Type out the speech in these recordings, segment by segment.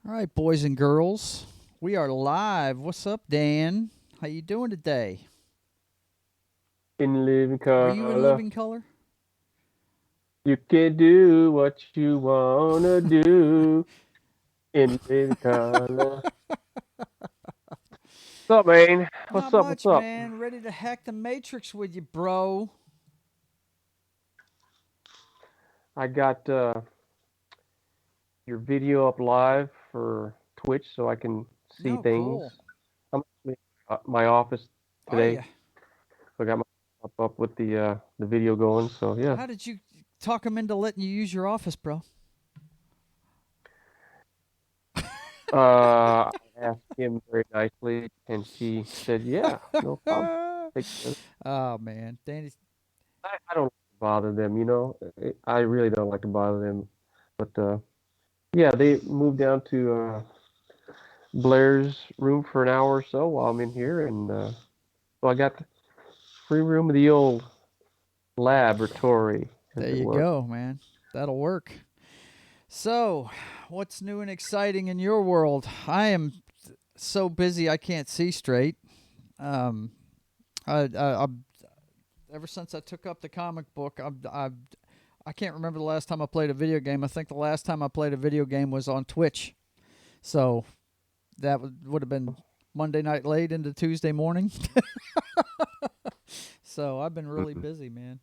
All right, boys and girls, we are live. What's up, Dan? How you doing today? In living Are you in color. living color? You can do what you wanna do in living color. What's up, man? Not What's up? What's much, up? man. Ready to hack the matrix with you, bro. I got your video up live for Twitch so I can see No, things. cool. I'm actually at my office Are today. you? So I got my up with the video going. So yeah. How did you talk him into letting you use your office, bro? I asked him very nicely, and he said, "Yeah, no problem. Take care of it." Oh man, Danny's. I don't bother them, you know. I really don't like to bother them, but yeah, they moved down to Blair's room for an hour or so while I'm in here, and so I got the free room of the old laboratory, as There it you were. go, man. That'll work. So, what's new and exciting in your world? I am so busy I can't see straight. Um, I ever since I took up the comic book, I can't remember the last time I played a video game. I think the last time I played a video game was on Twitch. So that would have been Monday night late into Tuesday morning. So I've been really Mhm. busy, man.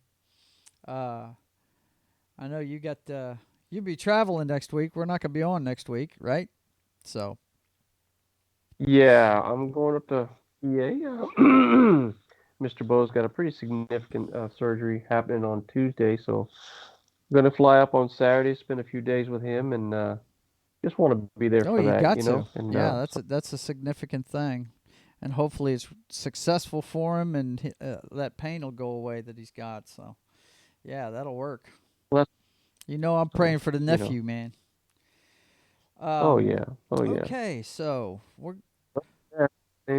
Uh, I know you got you be traveling next week. We're not gonna be on next week, right? So Yeah, I'm going up to PA. Mr. Bo's got a pretty significant surgery happening on Tuesday, so I'm gonna fly up on Saturday, spend a few days with him, and just want to be there oh, for you that, got you to. know. And Yeah, so that's a significant thing, and hopefully it's successful for him, and that pain will go away that he's got. So yeah, that'll work. well, You know, I'm so praying for the you know. nephew, man. Oh Um, yeah, oh yeah. okay, so we're Yeah,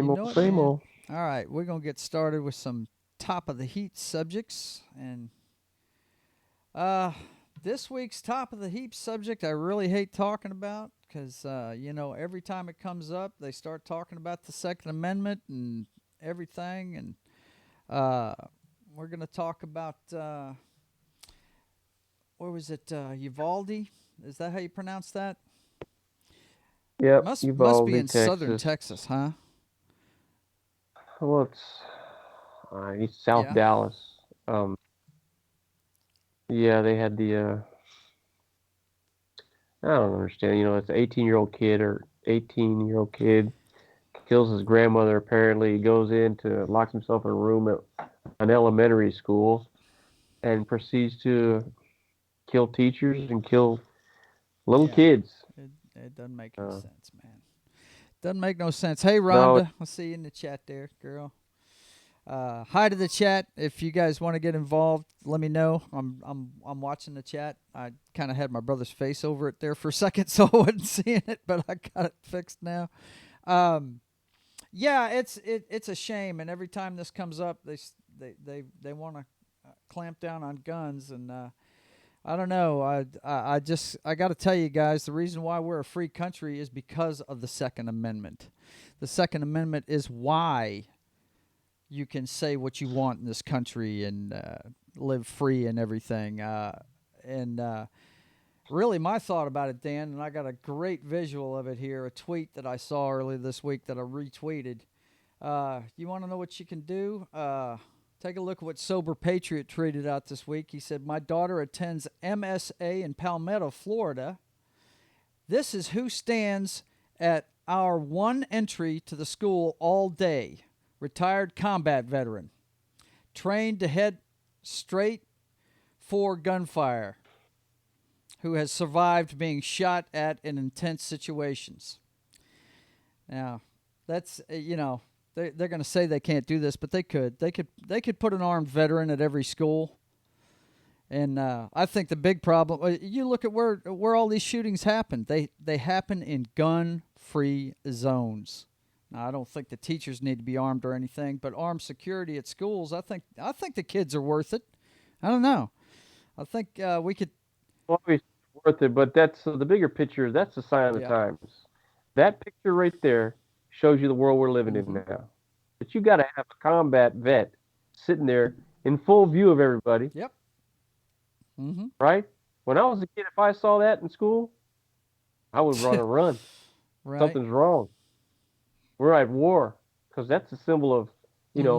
you same old, know it, same man. old. All right, we're gonna get started with some top of the heat subjects, and uh, this week's top of the heap subject I really hate talking about because you know every time it comes up, they start talking about the Second Amendment and everything, and uh, we're gonna talk about what was it, Uvalde? Is that how you pronounce that? Yep, Must be Uvalde, in southern Texas. Texas, huh? Well, it's South Yeah. Dallas. Um, yeah, they had the I don't understand. You know, it's an 18-year-old kid or 18-year-old kid kills his grandmother. Apparently, he goes in to locks himself in a room at an elementary school and proceeds to kill teachers and kill little Yeah. kids. It doesn't make any Uh, sense, man. Doesn't make no sense. Hey, no, Rhonda, I see you in the chat there, girl. Hi to the chat. If you guys want to get involved, let me know. I'm watching the chat. I kind of had my brother's face over it there for a second, so I wasn't seeing it, but I got it fixed now. Um, yeah, it's a shame, and every time this comes up, they want to clamp down on guns, and I don't know. I just I got to tell you guys, the reason why we're a free country is because of the Second Amendment. The Second Amendment is why you can say what you want in this country and live free and everything. And really, my thought about it, Dan, and I got a great visual of it here, a tweet that I saw earlier this week that I retweeted. You want to know what you can do? Take a look at what Sober Patriot tweeted out this week. He said, "My daughter attends MSA in Palmetto, Florida. This is who stands at our one entry to the school all day. Retired combat veteran, trained to head straight for gunfire, who has survived being shot at in intense situations." Now, that's you know they're going to say they can't do this, but they could. They could put an armed veteran at every school. And I think the big problem, you look at where all these shootings happen. They happen in gun-free zones. Now, I don't think the teachers need to be armed or anything, but armed security at schools, I think the kids are worth it. I don't know. I think we could. obviously worth it, but that's the bigger picture. That's the sign of the Yeah. times. That picture right there shows you the world we're living in now. But you got to have a combat vet sitting there in full view of everybody, Yep. Mm-hmm. right? When I was a kid, if I saw that in school, I would run and run. Right. Something's wrong. We're at war because that's a symbol of,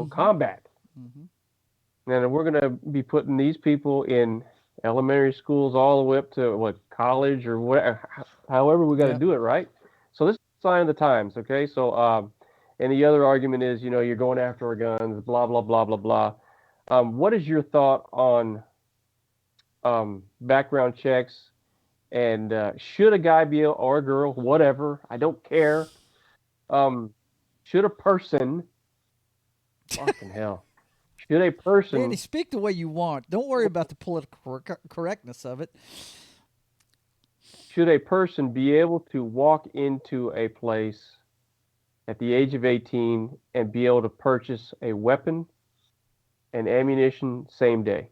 combat. And we're going to be putting these people in elementary schools all the way up to college or whatever, however we got to Yep. do it, right? So this is a sign of the times, okay? So, and the other argument is, you're going after our guns, blah, blah, blah, blah, blah. What is your thought on background checks? And should a guy be or a girl, whatever, I don't care. Should a person, fucking hell, should a person, Danny, speak the way you want. Don't worry about the political correctness of it. should a person be able to walk into a place at the age of 18 and be able to purchase a weapon and ammunition same day?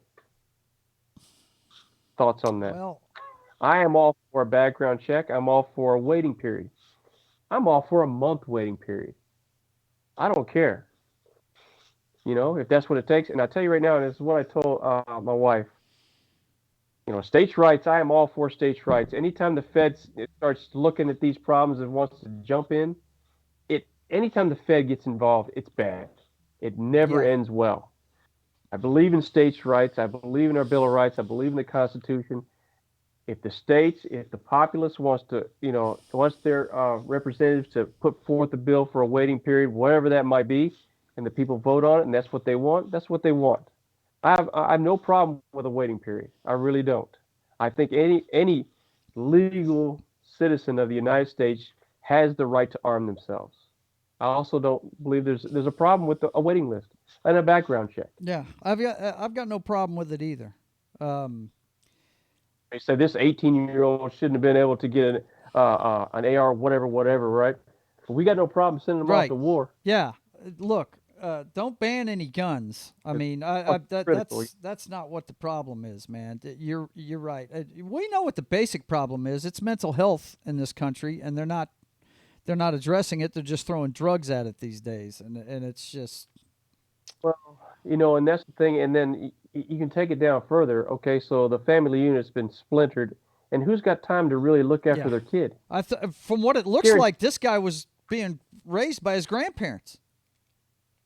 Thoughts on that? Well, I am all for a background check. I'm all for a waiting period. I'm all for a month waiting period. I don't care. If that's what it takes. And I tell you right now, and this is what I told my wife. States' rights. I am all for states' rights. Anytime the Fed starts looking at these problems and wants to jump in, anytime the Fed gets involved, it's bad. It never ends well. I believe in states' rights. I believe in our Bill of Rights. I believe in the Constitution. If the populace wants to, wants their representatives to put forth a bill for a waiting period, whatever that might be, and the people vote on it, and that's what they want, that's what they want. I have no problem with a waiting period. I really don't. I think any legal citizen of the United States has the right to arm themselves. I also don't believe there's a problem with a waiting list and a background check. yeah, I've got no problem with it either. They said this 18-year-old shouldn't have been able to get an AR, whatever, right? But we got no problem sending them off to war. Yeah, look, don't ban any guns. I mean, that's not what the problem is, man. You're right. We know what the basic problem is. It's mental health in this country, and they're not addressing it. They're just throwing drugs at it these days, and it's just. Well, and that's the thing. And then you can take it down further. Okay, so the family unit's been splintered, and who's got time to really look after their kid? From what it looks like, this guy was being raised by his grandparents.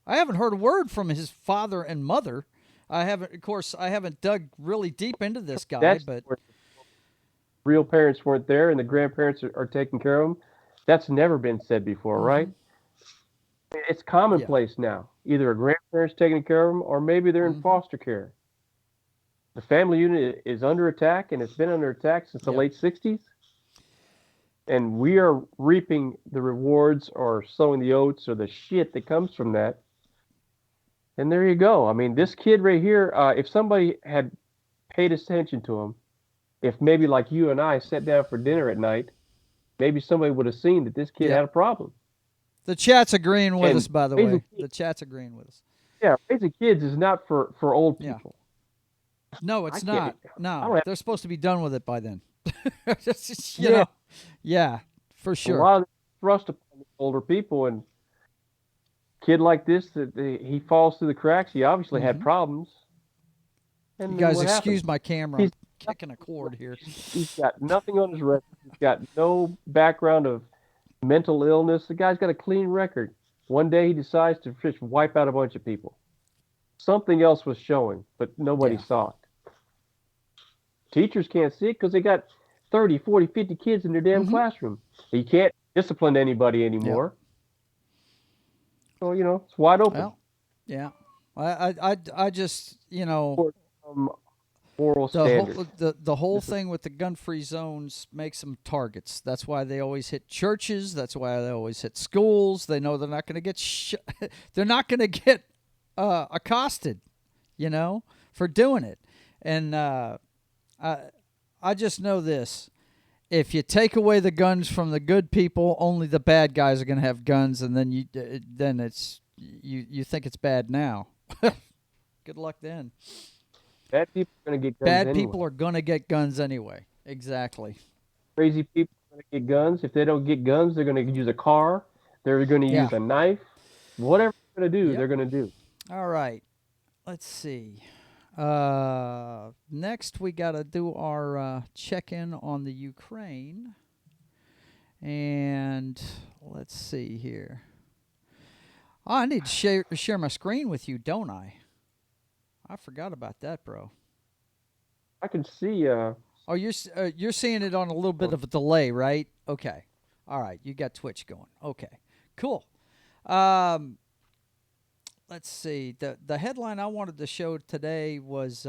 I haven't heard a word from his father and mother. I haven't dug really deep into this guy, but real parents weren't there, and the grandparents are taking care of him. That's never been said before, right? It's commonplace now. Either a grandparent's taking care of them, or maybe they're in foster care. The family unit is under attack, and it's been under attack since the late 60s. And we are reaping the rewards or sowing the oats or the shit that comes from that. And there you go. I mean, this kid right here, if somebody had paid attention to him, if maybe like you and I sat down for dinner at night, maybe somebody would have seen that this kid had a problem. The chat's agreeing with us, by the way. The chat's agreeing with us. Yeah, raising kids is not for old people. No, it's not. No, they're supposed to be done with it by then. you know. Yeah, for sure. A lot of thrust upon older people, and kid like this, he falls through the cracks. He obviously had problems. And you guys excuse my camera. I'm kicking a cord here. He's got nothing on his record. He's got no background of mental illness. The guy's got a clean record. One day he decides to just wipe out a bunch of people. Something else was showing, but nobody saw it. Teachers can't see it because they got 30, 40, 50 kids in their damn classroom. You can't discipline anybody anymore. So, it's wide open. Well, yeah. I just, moral standards. The whole thing with the gun-free zones makes them targets. That's why they always hit churches. That's why they always hit schools. They know they're not going to get they're not going to get accosted, for doing it. And I just know this. If you take away the guns from the good people, only the bad guys are going to have guns, and then you think it's bad now. Good luck then. Bad people are going to get guns Bad people are going to get guns anyway. Exactly. Crazy people are going to get guns. If they don't get guns, they're going to use a car. They're going to Yeah. use a knife. Whatever they're going to do, Yep. they're going to do. All right. Let's see. Next, we got to do our check in on the Ukraine. And let's see here. Oh, I need to share my screen with you, don't I? I forgot about that, bro. I can see. Oh, you're seeing it on a little bit of a delay, right? Okay. All right. You got Twitch going. Okay. Cool. Let's see. The headline I wanted to show today was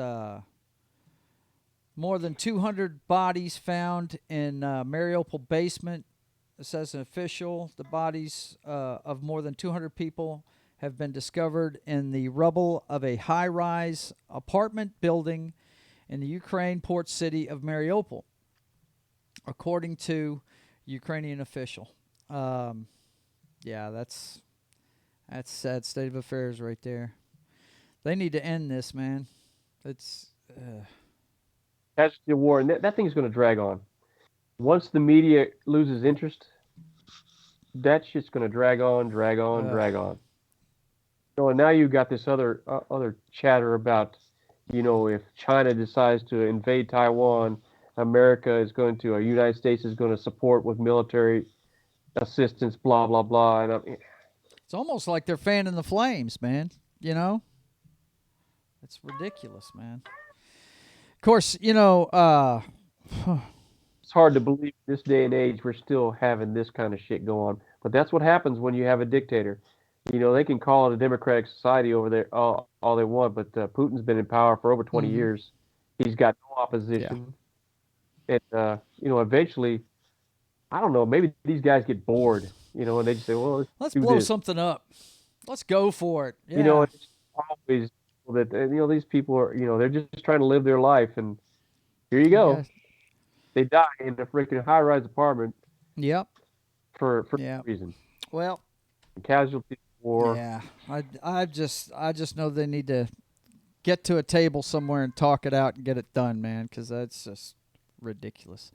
more than 200 bodies found in Mariupol basement. It says an official. The bodies of more than 200 people have been discovered in the rubble of a high-rise apartment building in the Ukraine port city of Mariupol, according to Ukrainian official. Yeah, that's sad state of affairs right there. They need to end this, man. It's Casualty of war, and that thing's going to drag on. Once the media loses interest, that shit's going to drag on, drag on, drag on. So and now you've got this other chatter about, if China decides to invade Taiwan, America is going to, or United States is going to support with military assistance, blah blah blah. And it's almost like they're fanning the flames, man. You know, it's ridiculous, man. Of course, it's hard to believe this day and age we're still having this kind of shit go on. But that's what happens when you have a dictator. They can call it a democratic society over there all they want, but Putin's been in power for over 20 years. He's got no opposition. Yeah. And, eventually, I don't know, maybe these guys get bored, and they just say, well, let's blow something up. Let's go for it. Yeah. It's always that, these people are, they're just trying to live their life. And here you go. They die in a freaking high-rise apartment. Yep. For no reason. Well, casualty war. Yeah, I just know they need to get to a table somewhere and talk it out and get it done, man, because that's just ridiculous.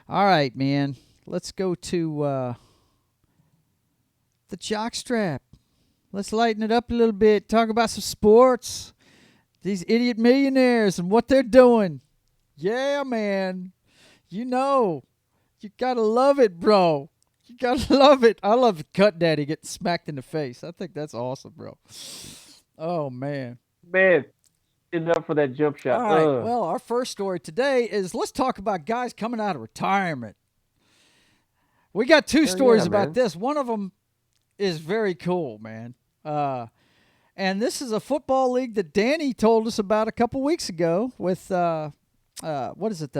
All right, man. Let's go to the Jock Strap. Let's lighten it up a little bit. Talk about some sports. These idiot millionaires and what they're doing. Yeah, man. You gotta love it, bro. You gotta love it. I love Cut Daddy getting smacked in the face. I think that's awesome, bro. Oh, man. Man, enough for that jump shot. All right. Well, our first story today is let's talk about guys coming out of retirement. We got two stories about this. One of them is very cool, man. And this is a football league that Downey told us about a couple weeks ago with what is it?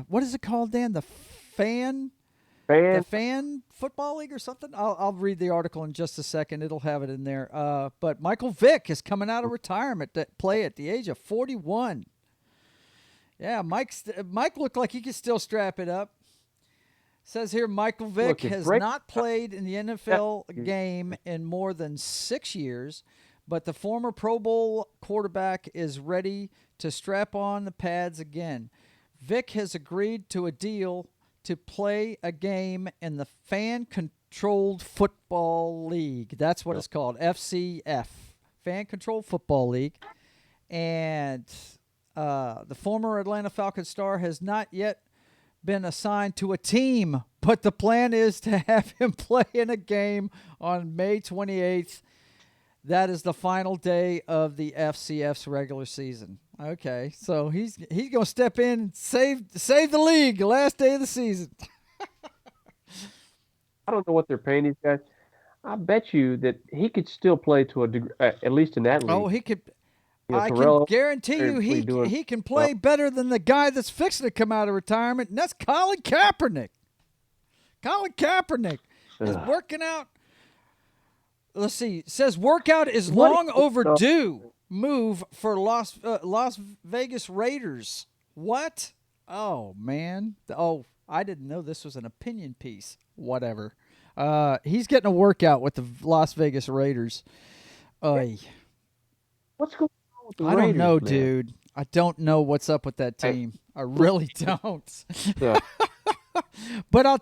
What is it called, Dan? The fan football league or something? I'll read the article in just a second. It'll have it in there. But Michael Vick is coming out of retirement to play at the age of 41. Yeah, Mike looked like he could still strap it up. Says here Michael Vick has not played in the NFL game in more than 6 years, but the former Pro Bowl quarterback is ready to strap on the pads again. Vick has agreed to a deal to play a game in the Fan-Controlled Football League. That's what it's called, FCF, Fan-Controlled Football League. And the former Atlanta Falcons star has not yet been assigned to a team, but the plan is to have him play in a game on May 28th. That is the final day of the FCF's regular season. Okay, so he's going to step in and save the league the last day of the season. I don't know what they're paying these guys. I bet you that he could still play to a degree, at least in that league. Oh, he could. I can guarantee you he can play better than the guy that's fixing to come out of retirement, and that's Colin Kaepernick. Colin Kaepernick is working out. Let's see. It says workout is long overdue move for Las Vegas Raiders. What? Oh, man. Oh, I didn't know this was an opinion piece. Whatever. He's getting a workout with the Las Vegas Raiders. What's going on with the Raiders, I don't know, man? dude. I don't know what's up with that team. I really don't. So, But I'll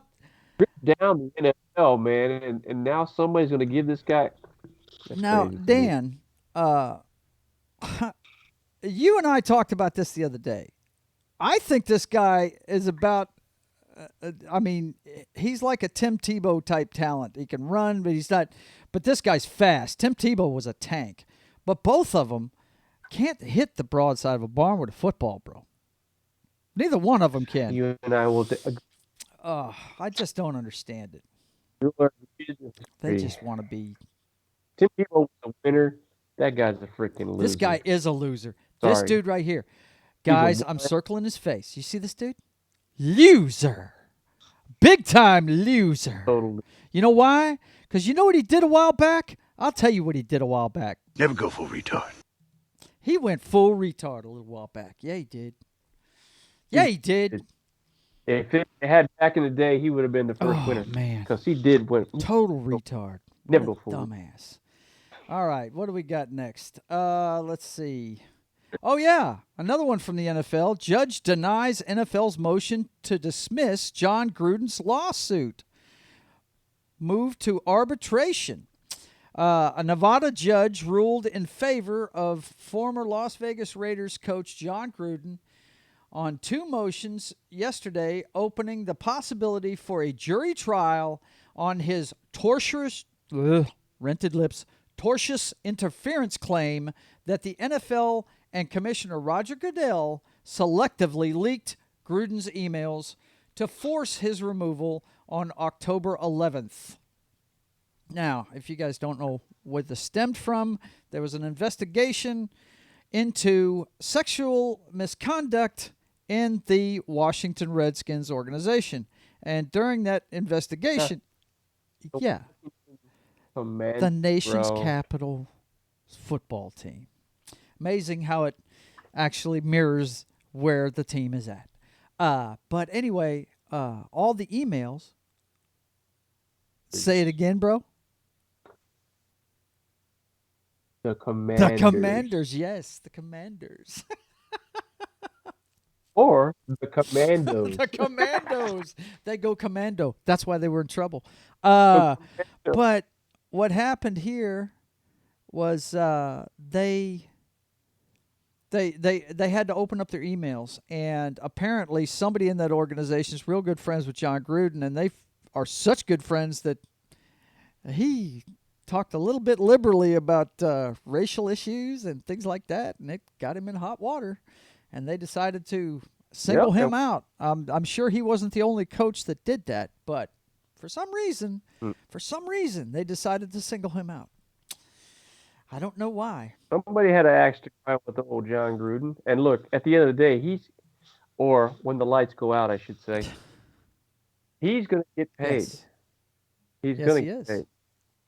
down the NFL, man, and now somebody's going to give this guy. That's now, crazy to me. Dan, uh, you and I talked about this the other day. I think this guy is about. I mean, he's like a Tim Tebow type talent. He can run, but he's not. But this guy's fast. Tim Tebow was a tank, but both of them can't hit the broadside of a barn with a football, bro. Neither one of them can. You and I will I just don't understand it. agree. They just want to be. Tim Tebow was a winner. That guy's a freaking loser. This guy is a loser. Sorry. This dude right here. He's a Guys, what? I'm circling his face. You see this dude? Loser. Big time loser. Totally. You know why? Because you know what he did a while back? I'll tell you what he did a while back. Never go full retard. He went full retard a little while back. Yeah, he did. Yeah, he did. If it had back in the day, he would have been the first winner. Man. Because he did win. Total retard. Never What go a full. dumbass. All right, what do we got next? Let's see. Oh, yeah, another one from the NFL. Judge denies NFL's motion to dismiss John Gruden's lawsuit. Move to arbitration. A Nevada judge ruled in favor of former Las Vegas Raiders coach John Gruden on two motions yesterday, opening the possibility for a jury trial on his tortious interference claim that the NFL and Commissioner Roger Goodell selectively leaked Gruden's emails to force his removal on October 11th. Now, if you guys don't know where this stemmed from, there was an investigation into sexual misconduct in the Washington Redskins organization. And during that investigation, the nation's capital football team. Amazing how it actually mirrors where the team is at. But anyway, all the emails. Say it again, bro. The Commanders. The Commanders, yes, the Commanders. Or the Commandos. The Commandos. They go commando. That's why they were in trouble. But what happened here was they had to open up their emails, and apparently somebody in that organization is real good friends with John Gruden, and they are such good friends that he talked a little bit liberally about racial issues and things like that, and it got him in hot water, and they decided to single him out. I'm sure he wasn't the only coach that did that, but for some reason, they decided to single him out. I don't know why. Somebody had to axe to grind with the old John Gruden. And look, at the end of the day, or when the lights go out, I should say, he's going to get paid. Yes. He's Yes, going he to is. get paid.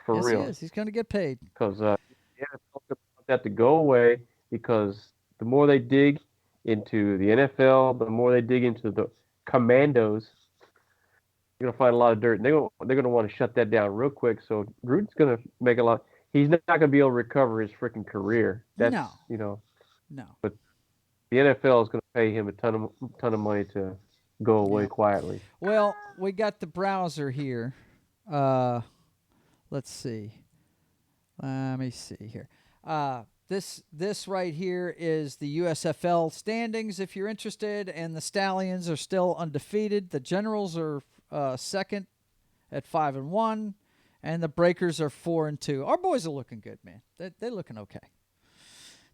For Yes, real. he is. He's going to get paid. Because the NFL want that to go away, because the more they dig into the NFL, the more they dig into the Commandos, you're going to find a lot of dirt. They're going to want to shut that down real quick. So Gruden's going to make a lot. He's not going to be able to recover his freaking career. That's, No. But the NFL is going to pay him a ton of money to go away quietly. Well, we got the browser here. Let's see. Let me see here. This right here is the USFL standings, if you're interested, and the Stallions are still undefeated. The Generals are second at 5-1, and the Breakers are 4-2. Our boys are looking good, man. They're looking okay.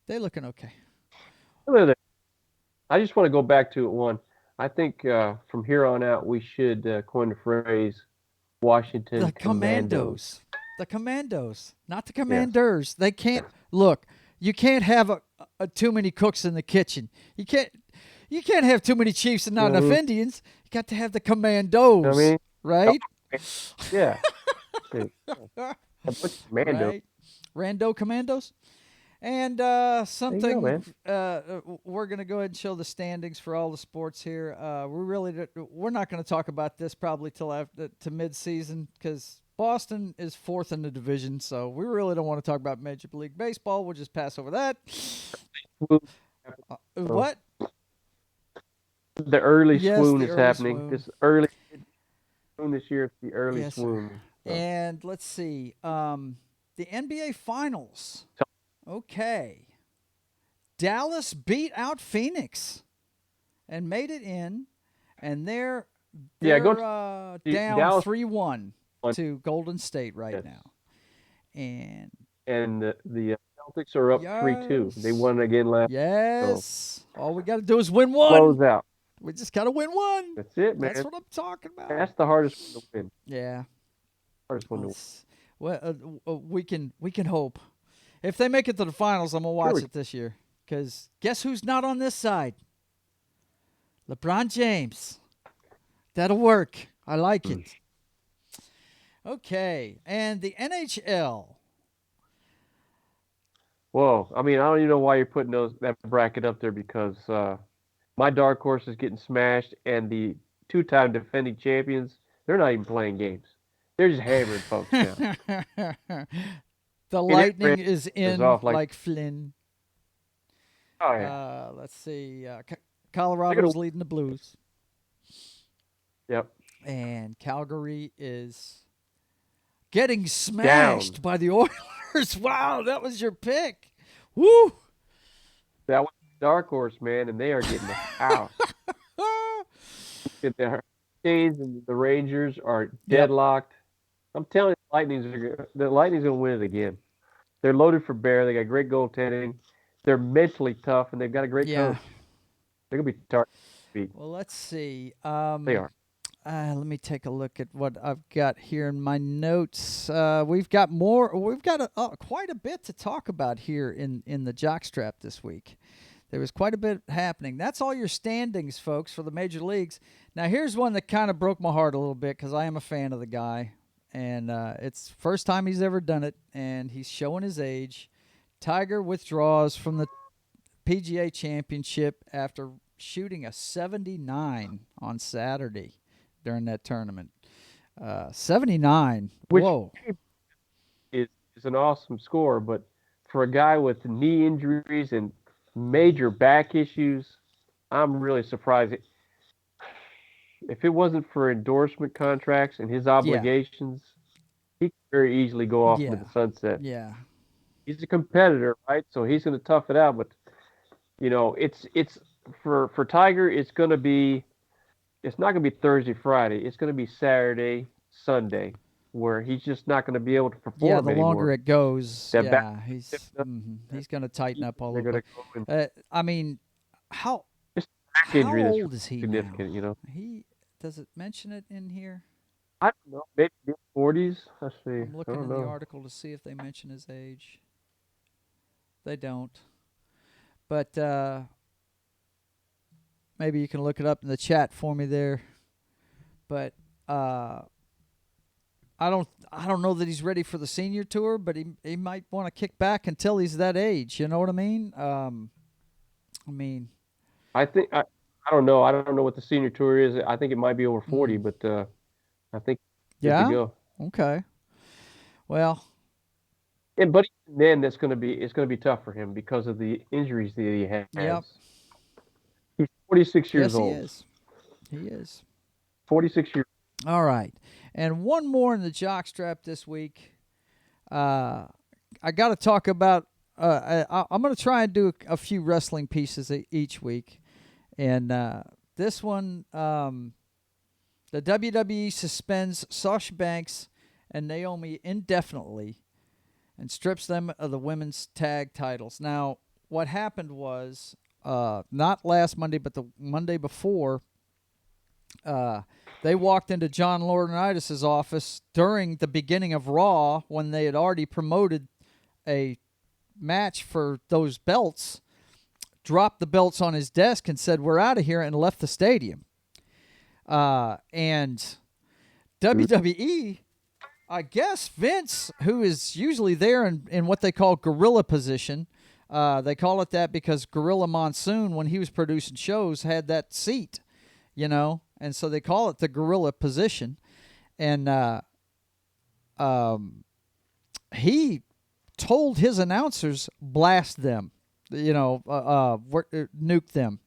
They're looking okay. I just want to go back to one. I think from here on out, we should coin the phrase Washington The Commandos. The Commandos, not the Commanders. They can't look. You can't have too many cooks in the kitchen. You can't have too many chiefs and not enough Indians. You got to have the Commandos, right? Yeah. Commando. Right. Rando Commandos. And something we're going to go ahead and show the standings for all the sports here. We're not going to talk about this probably till after to mid-season, because Boston is fourth in the division, so we really don't want to talk about Major League Baseball. We'll just pass over that. What? The early Yes, swoon the is early happening. swoon. This early swoon this year. It's the early Yes, sir. swoon. So, And let's see. The NBA Finals. Okay. Dallas beat out Phoenix and made it in, and they're yeah, go down Dallas 3-1 to Golden State right yes. now. And And the Celtics are up 3-2. They yes, won again last. So yes. All we got to do is win one. close out. We just got to win one. That's it, man. That's what I'm talking about. That's the hardest one to win. Yeah. Hardest one to win. Well, we can hope. If they make it to the finals, I'm gonna watch it this year. Because guess who's not on this side? LeBron James. That'll work. I like it. Okay, and the NHL. Whoa. I mean, I don't even know why you're putting that bracket up there because my dark horse is getting smashed, and the two-time defending champions, they're not even playing games. They're just hammering folks now. The Lightning is in off like Flynn. Oh, yeah. Let's see. Colorado's leading the Blues. Yep. And Calgary is getting smashed by the Oilers. Wow, that was your pick. Woo! That was dark horse, man, and they are getting out. The Hurricanes and the Rangers are deadlocked. I'm telling you, the Lightning's going to win it again. They're loaded for bear. They got great goaltending. They're mentally tough, and they've got a great coach. They're going to be tough to beat. Well, let's see. They are. Let me take a look at what I've got here in my notes. We've got more. We've got quite a bit to talk about here in the Jock Strap this week. There was quite a bit happening. That's all your standings, folks, for the major leagues. Now, here's one that kind of broke my heart a little bit because I am a fan of the guy, and it's the first time he's ever done it, and he's showing his age. Tiger withdraws from the PGA Championship after shooting a 79 on Saturday during that tournament. 79. Which Whoa. is an awesome score, but for a guy with knee injuries and major back issues, I'm really surprised. If it wasn't for endorsement contracts and his obligations, he could very easily go off into the sunset. Yeah. He's a competitor, right? So he's going to tough it out. But it's for Tiger. It's not going to be Thursday, Friday. It's going to be Saturday, Sunday, where he's just not going to be able to perform. Yeah, the anymore. longer it goes, he's going to tighten up all over. I mean, how old is he significant, now? Does it mention it in here? I don't know. Maybe mid-40s. Let's see. I'm looking in the article to see if they mention his age. They don't. But maybe you can look it up in the chat for me there. But I don't know that he's ready for the senior tour, but he might want to kick back until he's that age. You know what I mean? I think I don't know. I don't know what the senior tour is. I think it might be over 40, but I think good to go. Okay. Well, but then it's going to be tough for him because of the injuries that he has. Yep. He's 46 years old. Yes, he is. 46 years. All right. And one more in the Jock Strap this week. I got to talk about I'm going to try and do a few wrestling pieces each week. And this one, the WWE suspends Sasha Banks and Naomi indefinitely and strips them of the women's tag titles. Now, what happened was, not last Monday, but the Monday before, they walked into John Laurinaitis' office during the beginning of Raw when they had already promoted a match for those belts, dropped the belts on his desk and said, "We're out of here," and left the stadium. And WWE, I guess Vince, who is usually there in what they call gorilla position, they call it that because Gorilla Monsoon, when he was producing shows, had that seat, and so they call it the gorilla position. And he told his announcers, blast them. nuke them,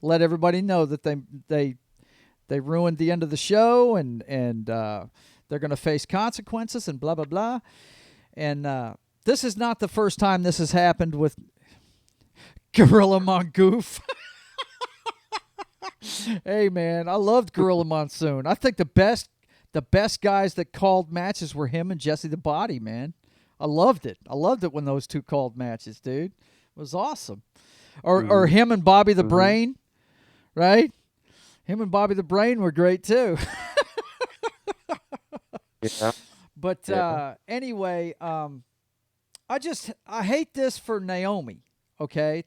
let everybody know that they ruined the end of the show, and they're going to face consequences and blah blah blah. And this is not the first time this has happened with Gorilla Mongoose. Hey man, I loved Gorilla Monsoon. I think the best guys that called matches were him and Jesse the Body, man. I loved it. I loved it when those two called matches, dude. It was awesome. Or him and Bobby the Brain, right? Him and Bobby the Brain were great too. Yeah. But anyway, I hate this for Naomi. Okay,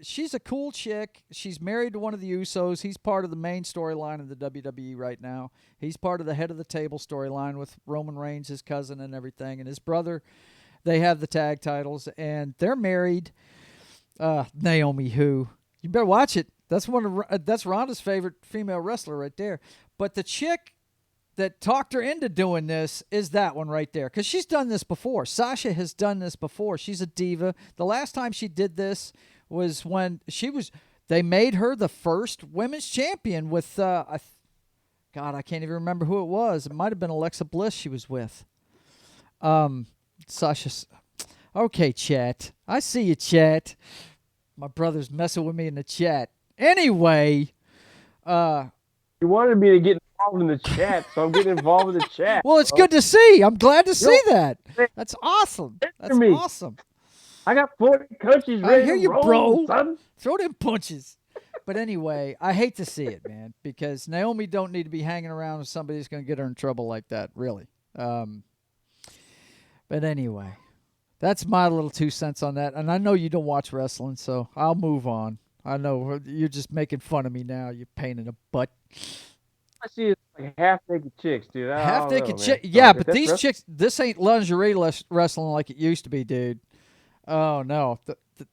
she's a cool chick. She's married to one of the Usos. He's part of the main storyline of the WWE right now. He's part of the head of the table storyline with Roman Reigns, his cousin, and everything, and his brother. They have the tag titles, and they're married. Naomi, who you better watch it. That's that's Ronda's favorite female wrestler right there. But the chick that talked her into doing this is that one right there, because she's done this before. Sasha has done this before. She's a diva. The last time she did this was when they made her the first women's champion with God, I can't even remember who it was. It might have been Alexa Bliss she was with. Sasha's okay, chat. I see you, chat. My brother's messing with me in the chat. Anyway, You wanted me to get involved in the chat, so I'm getting involved in the chat. well, it's good to see. I'm glad to see that. That's awesome. That's me. awesome. I got 40 countries ready I hear to you, roll, bro. son. Throw them punches. But anyway, I hate to see it, man, because Naomi don't need to be hanging around with somebody who's going to get her in trouble like that, really. But anyway, that's my little 2 cents on that. And I know you don't watch wrestling, so I'll move on. I know you're just making fun of me now, you pain in the butt. I see it's like half-naked chicks, dude. Half-naked chick. chick. Yeah, but these chicks, this ain't lingerie wrestling like it used to be, dude. Oh, no.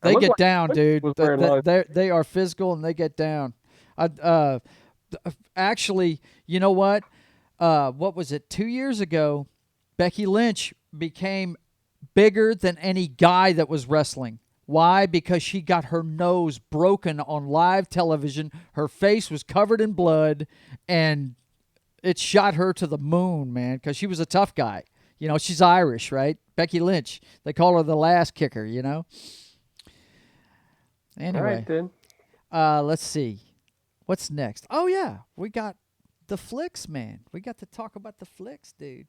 They get down, dude. They are physical, and they get down. Actually, you know what? What was it? 2 years ago, Becky Lynch became bigger than any guy that was wrestling. Why? Because she got her nose broken on live television. Her face was covered in blood, and it shot her to the moon, man, because she was a tough guy. You know, she's Irish, right? Becky Lynch. They call her the last kicker, you know? Anyway. All right, then. Let's see. What's next? Oh, yeah. We got the Flix, man. We got to talk about the Flix, dude.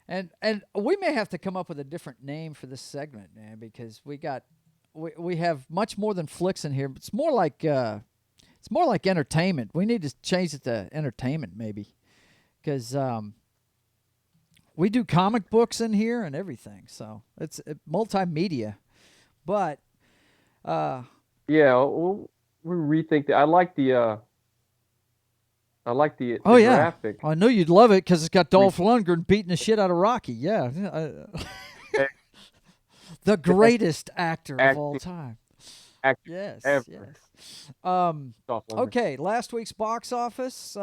And we may have to come up with a different name for this segment, man, because we have much more than Flix in here. It's more like entertainment. We need to change it to entertainment, maybe, because we do comic books in here and everything, so it's multimedia. But yeah, we'll rethink that. I like the oh yeah, graphic. I knew you'd love it because it's got Dolph Lundgren beating the shit out of Rocky. Yeah, the greatest actor of all time. Yes, ever. yes. Okay, last week's box office.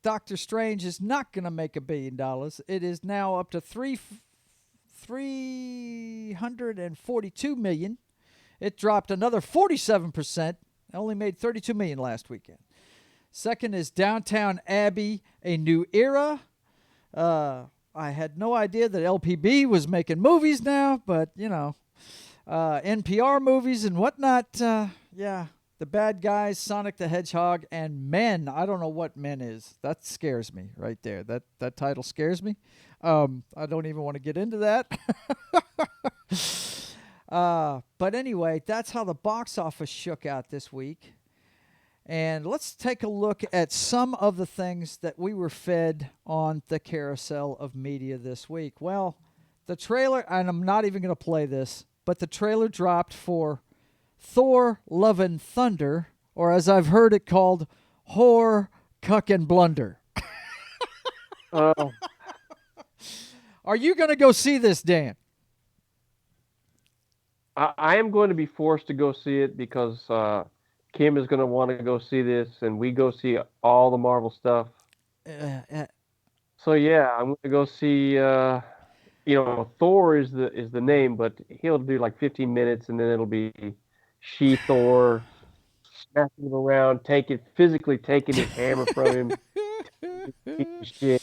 Doctor Strange is not going to make $1 billion. It is now up to $342 million. It dropped another 47%. Only made $32 million last weekend. Second is Downtown Abbey, A New Era. I had no idea that LPB was making movies now, but, you know, NPR movies and whatnot. Yeah, The Bad Guys, Sonic the Hedgehog, and Men. I don't know what Men is. That scares me right there. That title scares me. I don't even want to get into that. But anyway, that's how the box office shook out this week. And let's take a look at some of the things that we were fed on the carousel of media this week. Well, the trailer, and I'm not even going to play this, but the trailer dropped for Thor Love and Thunder, or as I've heard it called, Whore, Cuck, and Blunder. Are you going to go see this, Dan? I am going to be forced to go see it because Kim is going to want to go see this, and we go see all the Marvel stuff. So yeah, I'm going to go see Thor is the name, but he'll do like 15 minutes, and then it'll be she Thor smacking him around, physically taking his hammer from him, piece of shit,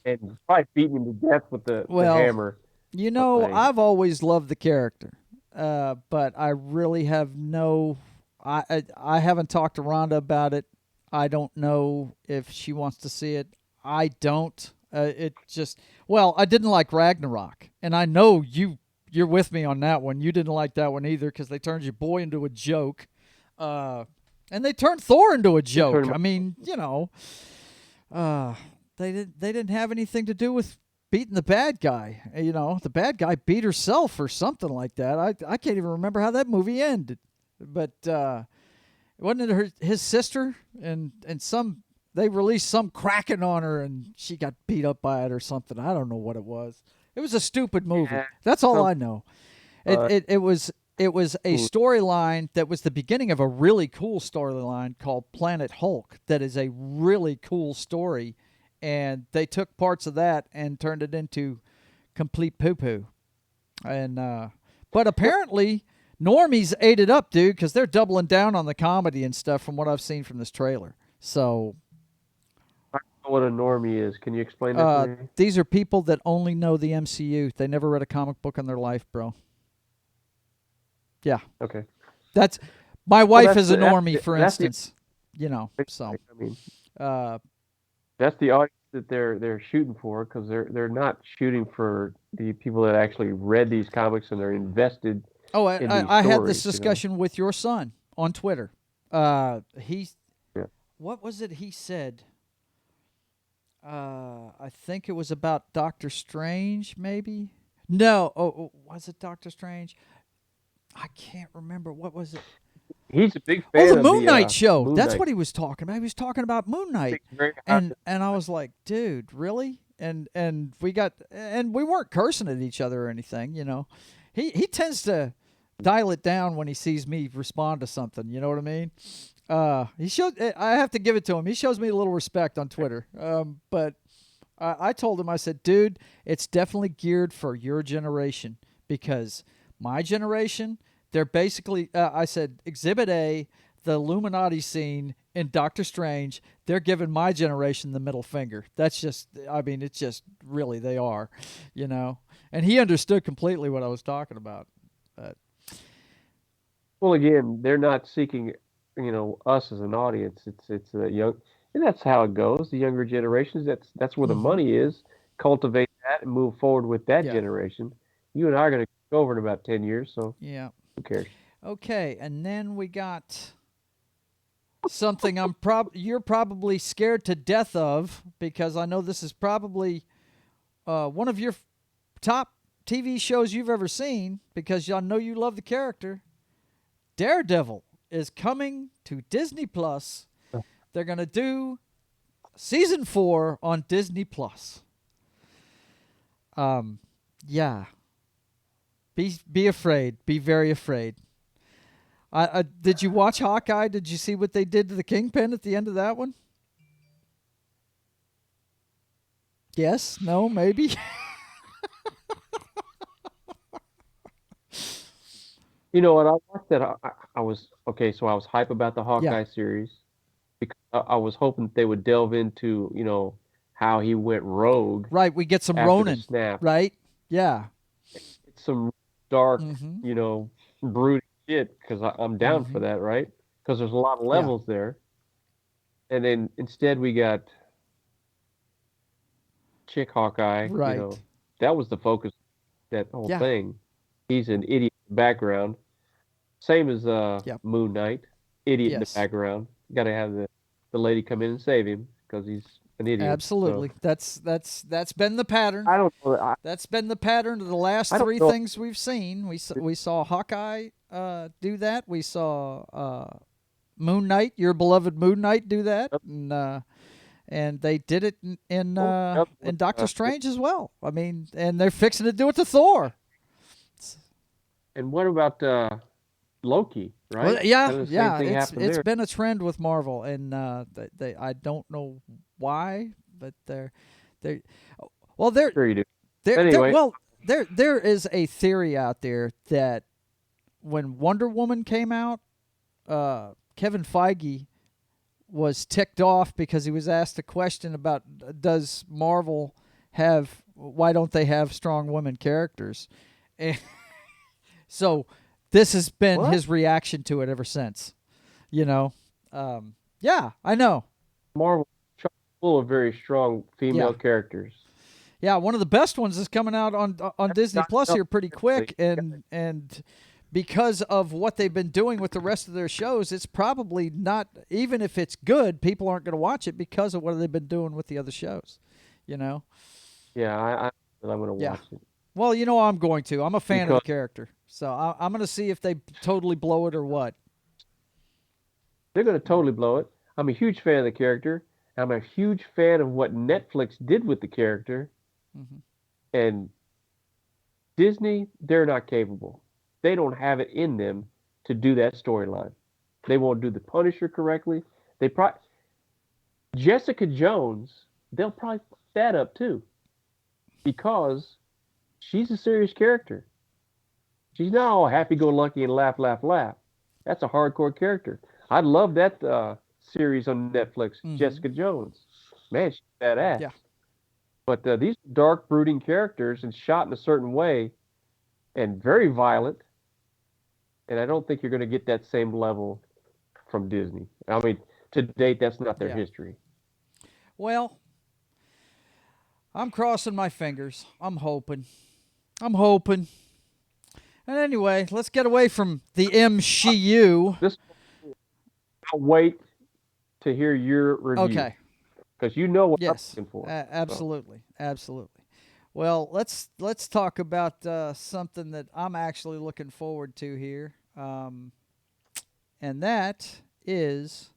and probably beating him to death with the Well, hammer. I've always loved the character, but I really have no. I haven't talked to Rhonda about it. I don't know if she wants to see it. I don't. It just I didn't like Ragnarok, and I know you're with me on that one. You didn't like that one either because they turned your boy into a joke, and they turned Thor into a joke. I mean, they didn't have anything to do with beating the bad guy. The bad guy beat herself or something like that. I can't even remember how that movie ended, but wasn't it his sister and they released some Kraken on her and she got beat up by it or something. I don't know what it was. It was a stupid movie. That's all I know. It was a storyline that was the beginning of a really cool storyline called Planet Hulk. That is a really cool story, and they took parts of that and turned it into complete poo-poo. And but apparently normies ate it up, dude, because they're doubling down on the comedy and stuff from what I've seen from this trailer. So I don't know what a normie is. Can you explain that to me? These are people that only know the MCU. They never read a comic book in their life, bro. Yeah. Okay. That's my wife is a normie, for instance. So. I mean, that's the audience that they're shooting for, because they're not shooting for the people that actually read these comics and are invested. I had this discussion with your son on Twitter. What was it he said? I think it was about Doctor Strange, maybe. No, was it Doctor Strange? I can't remember. What was it? He's a big fan of the Moon Knight show. Moon That's Knight. what he was talking about. He was talking about Moon Knight. And I was like, dude, really? And we weren't cursing at each other or anything, He tends to dial it down when he sees me respond to something, you know what I mean? I have to give it to him. He shows me a little respect on Twitter. But I told him, I said, dude, it's definitely geared for your generation, because my generation, they're basically, I said, Exhibit A, the Illuminati scene in Doctor Strange, they're giving my generation the middle finger. That's just, it's just really, they are, And he understood completely what I was talking about. But. Well, again, they're not seeking, us as an audience. It's a young, and that's how it goes. The younger generations, that's where the money is. Cultivate that and move forward with that generation. You and I are going to go over in about 10 years, so yeah. Who cares? Okay, and then we got something you're probably scared to death of, because I know this is probably one of your top TV shows you've ever seen, because I know you love the character. Daredevil is coming to Disney Plus. They're going to do season 4 on Disney Plus. Yeah. Be afraid. Be very afraid. Did you watch Hawkeye? Did you see what they did to the Kingpin at the end of that one? Yes? No? Maybe? You know what? I watched that. I was so I was hype about the Hawkeye series, because I was hoping they would delve into how he went rogue. Right. We get some after Ronin. the snap. Right? Yeah. It's some dark, broody shit, because I'm down for that, right? Because there's a lot of levels there. And then instead we got Chick Hawkeye. Right. That was the focus of that whole thing. He's an idiot in the background. Same as Moon Knight. Idiot in the background. Got to have the lady come in and save him, because he's an idiot. Absolutely. So. That's been the pattern. I don't know. That's been the pattern of the last 3 things we've seen. We saw Hawkeye do that. We saw Moon Knight, your beloved Moon Knight, do that. Yep. And they did it in Doctor Strange as well. And they're fixing to do it to Thor. And what about Loki, right? Well, it's been a trend with Marvel, and I don't know why, but they're sure you do. there is a theory out there that when Wonder Woman came out, Kevin Feige was ticked off because he was asked a question about does Marvel have why don't they have strong women characters? And so this has been What? his reaction to it ever since. You know, yeah, I know. Marvel full of very strong Yeah, female characters. yeah. One of the best ones is coming out on Disney Plus here pretty quick, and because of what they've been doing with the rest of their shows, it's probably not. Even if it's good, people aren't going to watch it because of what they've been doing with the other shows. You know. Yeah, I'm gonna Yeah. watch it Well, I'm going to. I'm a fan of the because character, so I'm going to see if they totally blow it or what. they're gonna totally blow it. I'm a huge fan of the character. I'm a huge fan of what Netflix did with the character, Hmm. and Disney, they're not capable. They don't have it in them to do that storyline. They won't do the Punisher correctly. They probably Jessica Jones, they'll probably fuck that up too because she's a serious character. She's not all happy-go-lucky and laugh, laugh, laugh. That's a hardcore character. I love that series on Netflix, Hmm. Jessica Jones. Man, she's badass. Yeah. But these dark, brooding characters and shot in a certain way and very violent. And I don't think you're going to get that same level from Disney. I mean, to date, that's not their Yeah. history. Well, I'm crossing my fingers. I'm hoping. I'm hoping. And anyway, let's get away from the MCU. This I'll wait to hear your review Okay. because you know what I'm Yes. looking for. So, Absolutely. Absolutely. Well, let's talk about something that I'm actually looking forward to here, and that is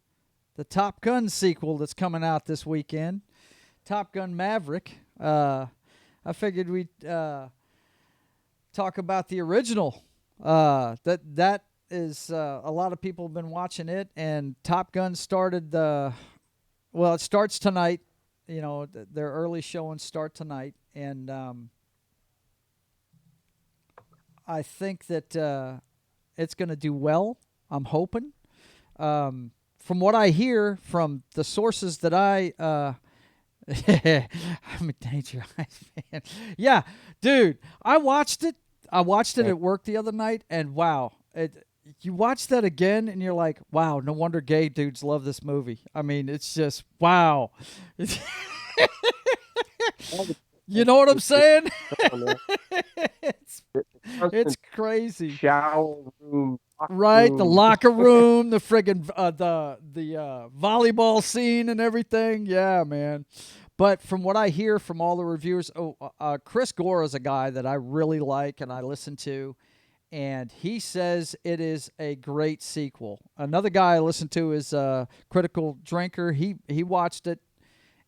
the Top Gun sequel that's coming out this weekend. Top Gun Maverick. I figured we'd talk about the original. That is a lot of people have been watching it, and Top Gun started the. Well, it starts tonight. Their early showings start tonight, and I think that it's going to do well. I'm hoping. From what I hear from the sources that I'm a Danger Eyes fan. Yeah, dude, I watched it. I watched it at work the other night, and wow, you watch that again, and you're like, wow, no wonder gay dudes love this movie. I mean, it's just wow. You know what I'm saying? it's it's constant crazy. shower room, locker Right, the room. locker room, the friggin' the volleyball scene and everything. Yeah, man. But from what I hear from all the reviewers, Chris Gore is a guy that I really like and I listen to, and he says it is a great sequel. Another guy I listen to is Critical Drinker. He watched it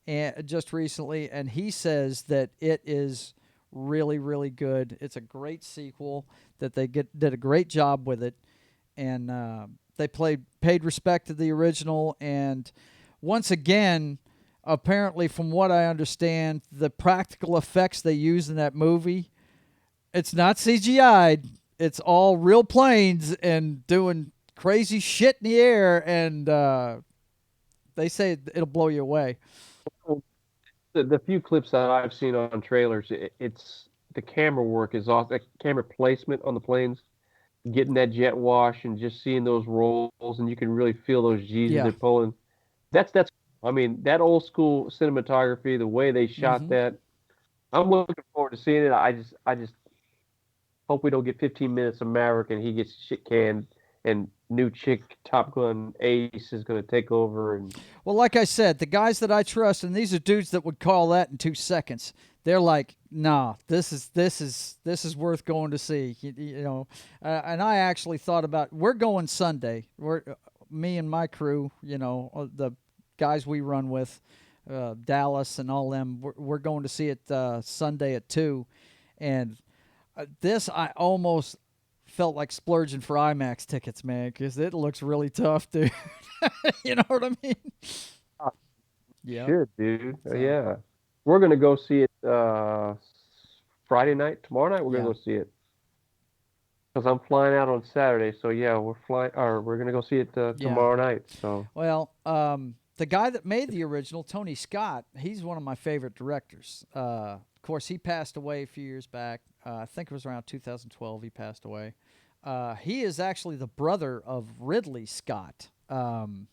and just recently, and he says that it is really really good. It's a great sequel that they did a great job with it, and they paid respect to the original. And once again, apparently, from what I understand, the practical effects they used in that movie, it's not CGI'd. It's all real planes and doing crazy shit in the air, and they say it'll blow you away. The few clips that I've seen on trailers, it's the camera work is off. The camera placement on the planes, getting that jet wash and just seeing those rolls, and you can really feel those G's that Yeah. they're pulling. That's. I mean, that old school cinematography, the way they shot Hmm. that. I'm looking forward to seeing it. I just hope we don't get 15 minutes of Maverick and he gets shit canned and new chick Top Gun Ace is going to take over and Well, like I said, the guys that I trust, and these are dudes that would call that in 2 seconds. They're like, nah, this is worth going to see. And I actually thought about we're going Sunday. We're me and my crew. The guys we run with, Dallas and all them. We're going to see it Sunday at 2, and this I almost felt like splurging for IMAX tickets, man, because it looks really tough, dude. You know what I mean? Yep. shit, dude. So Yeah. We're going to go see it Friday night. Tomorrow night we're gonna go see it. Because I'm flying out on Saturday, so yeah, we're gonna go see it tomorrow night. So well, the guy that made the original, Tony Scott, he's one of my favorite directors. Of course, he passed away a few years back. I think it was around 2012 he passed away. He is actually the brother of Ridley Scott, the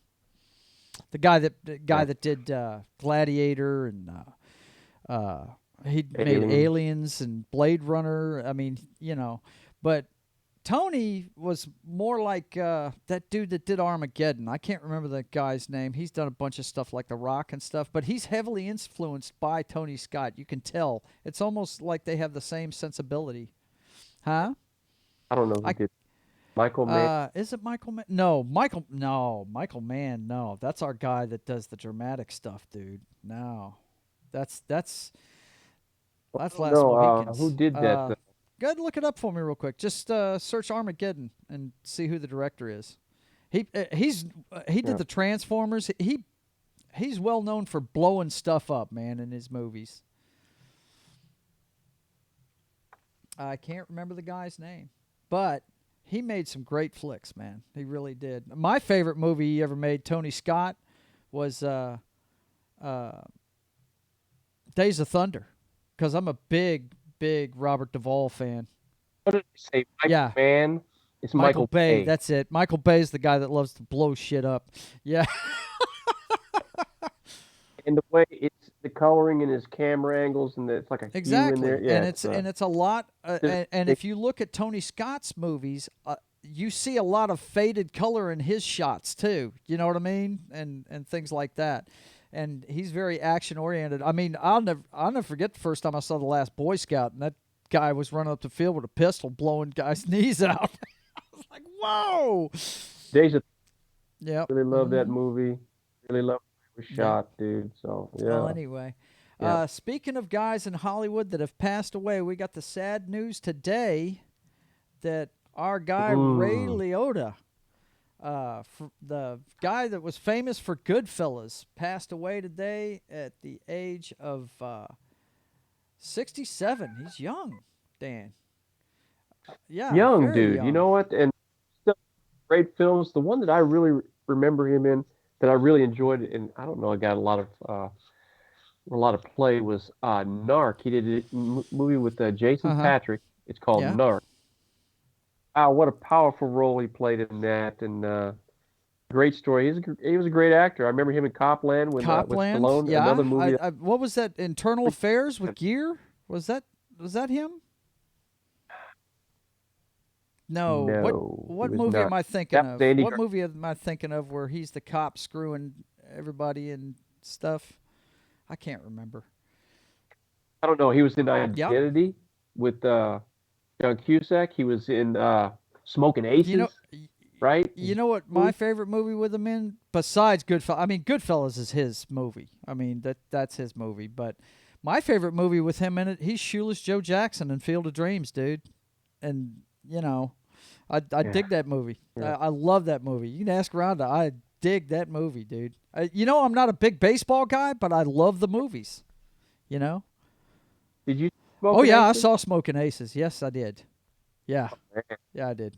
guy that did Gladiator, and he made Aliens and Blade Runner. I mean, but Tony was more like that dude that did Armageddon. I can't remember that guy's name. He's done a bunch of stuff like The Rock and stuff, but he's heavily influenced by Tony Scott. You can tell. It's almost like they have the same sensibility. Huh? I don't know who did. Michael Mann. Is it Michael Mann? No, Michael Mann. No, that's our guy that does the dramatic stuff, dude. No, that's Last Mohicans. Who did that? Go ahead and look it up for me real quick. Just search Armageddon and see who the director is. He did the Transformers. He's well known for blowing stuff up, man, in his movies. I can't remember the guy's name, but he made some great flicks, man. He really did. My favorite movie he ever made, Tony Scott, was Days of Thunder, because I'm a big Robert Duvall fan. What did you say? Michael Mann? It's Michael Bay. That's it. Michael Bay's the guy that loves to blow shit up. Yeah. And the way it's the coloring and his camera angles, and it's like a hue in there. Yeah, and it's a lot. And if you look at Tony Scott's movies, you see a lot of faded color in his shots too. You know what I mean? And things like that. And he's very action oriented. I mean, I'll never forget the first time I saw The Last Boy Scout, and that guy was running up the field with a pistol, blowing guys' knees out. I was like, whoa! Yeah. Really love that movie. Really love the way it was shot, dude. So yeah. Well, anyway, speaking of guys in Hollywood that have passed away, we got the sad news today that our guy Ray Liotta, the guy that was famous for Goodfellas, passed away today at the age of 67. He's young, Dan. Young dude. Young. You know what? And great films. The one that I really remember him in, that I really enjoyed, and I don't know, I got a lot of play, was Narc. He did a movie with Jason Patrick. It's called Narc. Wow, what a powerful role he played in that, and great story. He was a great actor. I remember him in Copland with Stallone. Another movie. What was that? Internal Affairs with Gere? Was that him? No. What movie am I thinking of? What movie am I thinking of where he's the cop screwing everybody and stuff? I can't remember. I don't know. He was in Identity with John Cusack. He was in Smoking Aces, right? You know what my favorite movie with him in, besides Goodfellas? I mean, Goodfellas is his movie. I mean, that's his movie. But my favorite movie with him in it, he's Shoeless Joe Jackson in Field of Dreams, dude. And, I dig that movie. Yeah. I love that movie. You can ask Rhonda. I dig that movie, dude. I'm not a big baseball guy, but I love the movies. Did you? I saw Smoking Aces. Yes, I did. Yeah. Oh, yeah, I did.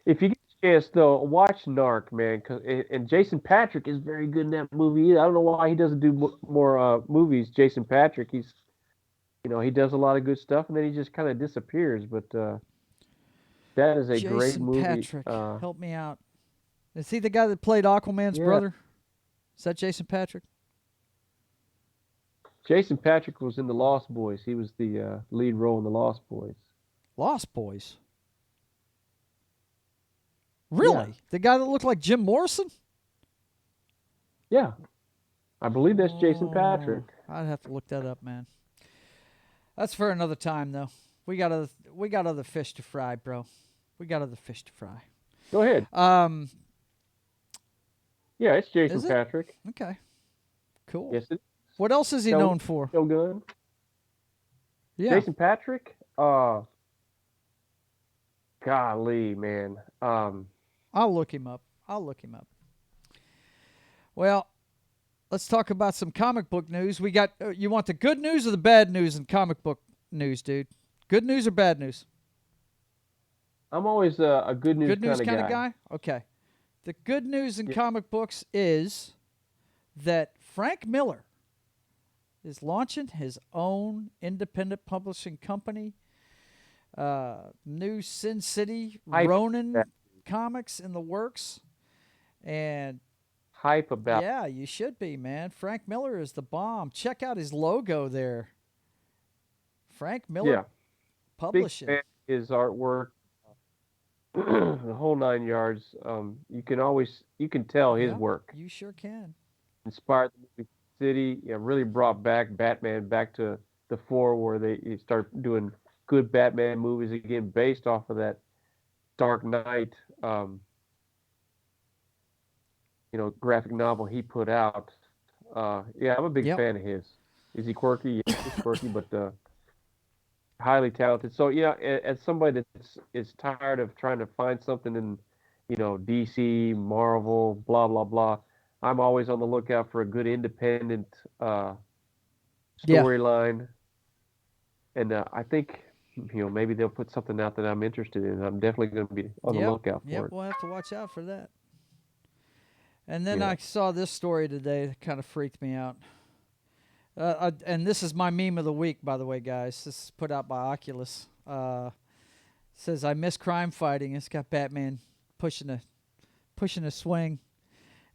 If you get a chance, though, watch Narc, man. And Jason Patrick is very good in that movie. I don't know why he doesn't do more movies. Jason Patrick, he does a lot of good stuff, and then he just kind of disappears. But that is a great movie. Jason Patrick, help me out. Is he the guy that played Aquaman's brother? Is that Jason Patrick? Jason Patrick was in The Lost Boys. He was the lead role in The Lost Boys. Lost Boys? Really? Yeah. The guy that looked like Jim Morrison? Yeah. I believe that's Jason Patrick. I'd have to look that up, man. That's for another time, though. We got other fish to fry, bro. We got other fish to fry. Go ahead. Yeah, it's Jason Patrick. Okay. Cool. Yes, it is. What else is he known for? Shogun. Yeah. Jason Patrick? Golly, man. I'll look him up. Well, let's talk about some comic book news. We got. You want the good news or the bad news in comic book news, dude? Good news or bad news? I'm always a good news Good news kind of kind of guy. guy? Okay. The good news in Yeah. comic books is that Frank Miller is launching his own independent publishing company. New Sin City Hype that. Ronin comics in the works. And Hype about. yeah, you should be, man. Frank Miller is the bomb. Check out his logo there. Frank Miller Yeah. Big Publishing. fan of his artwork. The whole 9 yards. You can tell his Yeah, work you sure can. inspired the movie City. Yeah, really brought back Batman back to the fore where they start doing good Batman movies again based off of that Dark Knight, um, graphic novel he put out. Yeah, I'm a big Yep. fan of his. Is he quirky? Yeah, he's quirky, but highly talented. So yeah, as somebody that's is tired of trying to find something in, DC, Marvel, blah blah blah, I'm always on the lookout for a good independent Yeah. storyline, and I think maybe they'll put something out that I'm interested in. I'm definitely going to be on the Yep. lookout Yep. for it. We'll have to watch out for that. And then Yeah. I saw this story today that kind of freaked me out. And this is my meme of the week, by the way, guys. This is put out by Oculus. Says I miss crime fighting. It's got Batman pushing a swing,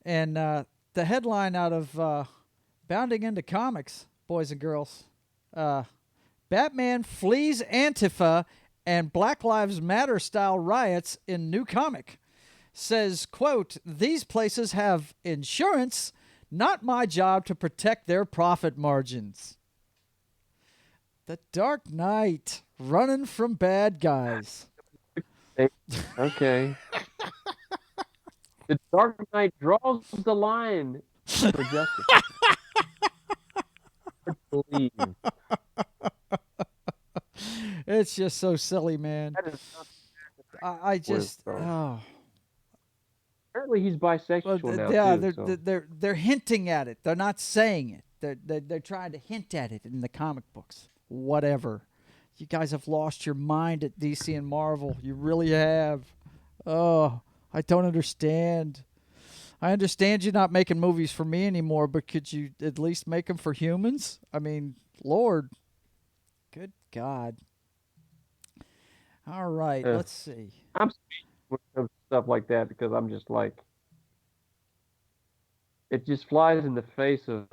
and the headline out of Bounding into Comics, boys and girls. Batman flees Antifa and Black Lives Matter style riots in new comic. Says, quote, these places have insurance, not my job to protect their profit margins. The Dark Knight, running from bad guys. Okay. The Dark Knight draws the line for justice. Hard to believe. It's just so silly, man. That is not I just, with, oh. apparently he's Well, bisexual now yeah, too. So they're hinting at it. They're not saying it. They're trying to hint at it in the comic books. Whatever. You guys have lost your mind at DC and Marvel. You really have. Oh, I don't understand. I understand you're not making movies for me anymore, but could you at least make them for humans? I mean, Lord. Good God. All right, let's see. I'm speechless when it comes to stuff like that because I'm just like, it just flies in the face of